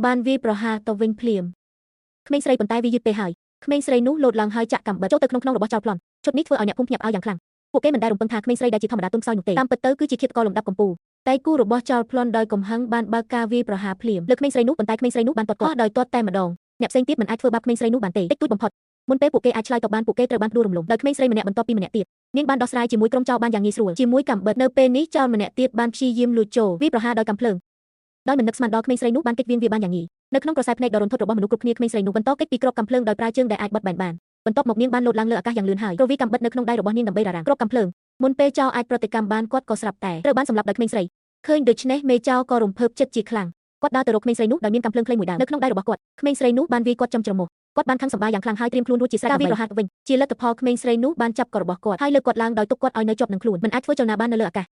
ban vi proha to vinh pliam ក្មេងស្រីប៉ុន្តែវាយឺតពេកហើយក្មេងស្រីនោះលោតឡើងហើយចាក់កាំបិតចូលទៅក្នុងរបស់ចោលប្លន់ឈុតនេះធ្វើឲ្យអ្នកភូមិភ្ញាក់ផ្អើលយ៉ាងខ្លាំងពួកគេមិនដែលរំពឹងថាក្មេងស្រីដែលជាធម្មតាទុនខ្សោយនោះទេតាមពិតទៅគឺជាឃាតករលំដាប់កំពូលតែគូរបស់ចោលប្លន់ដោយកំហឹងបានបើកការវាយប្រហារភ្លាមលើក្មេងស្រីនោះប៉ុន្តែក្មេងស្រីនោះបានទាត់គាត់ដោយទាត់តែម្ដងអ្នកផ្សេងទៀតមិនអាចធ្វើបាបក្មេងស្រីនោះបានទេតិចតួចបំផុតមុនពេលពួកគេអាចឆ្លើយតបបានពួកគេត្រូវបានដួលរំលំដោយក្មេងស្រីម្នាក់បន្ទាប់ពីម្នាក់ទៀតនាងបានដោះស្រាយជាមួយក្រុមចោលបានយ៉ាងងាយស្រួលជាមួយកាំបិតនៅពេលនេះចោលម្នាក់ទៀតបានព្យាយាមលួចចូលវាយប្រហារដោយកាំភ្លើងដោយមិននឹកស្មានដល់ក្មេងស្រីនោះបានគេចវាងវាបានយ៉ាងងាយនៅក្នុងក្រសែភ្នែកដ៏រន្ធត់របស់មនុស្សគ្រប់គ្នាក្មេងស្រីនោះបន្តគេចពីគ្រាប់កាំភ្លើងដោយប្រើជើងដែលអាចបត់បែនបានបន្ទាប់មកនាងបានលោតឡើងលើអាកាសយ៉ាងលឿនហើយរវីកាំបិតនៅក្នុងដៃរបស់នាងដើម្បីរ៉ារ៉ាំងគ្រាប់កាំភ្លើងមុនពេលចោលអាចប្រតិកម្មបានគាត់ក៏ស្រាប់តែត្រូវបានសម្លាប់ដោយក្មេងស្រីឃើញដូច្នេះមេចោលក៏រំភើបចិត្តជាខ្លាំងគាត់ដើរទៅរកក្មេងស្រីនោះដោយមានកាំភ្លើងខ្លីមួយដើមនៅក្នុងដៃរបស់គាត់ក្មេងស្រីនោះបានវាយគាត់ចំច្រមុះគាត់បានខឹងសម្បាយ៉ាងខ្លាំងហើយត្រៀមខ្លួនរួចជាស្រេចការវាយប្រហារវិញជាលទ្ធផលក្មេងស្រីនោះបានចាប់ករបស់គាត់ហើយលើកគាត់ឡើងដោយទុកគាត់ឲ្យនៅជាប់នឹងខ្លួនមិនអាចធ្វើចលនាបាននៅលើអាកាស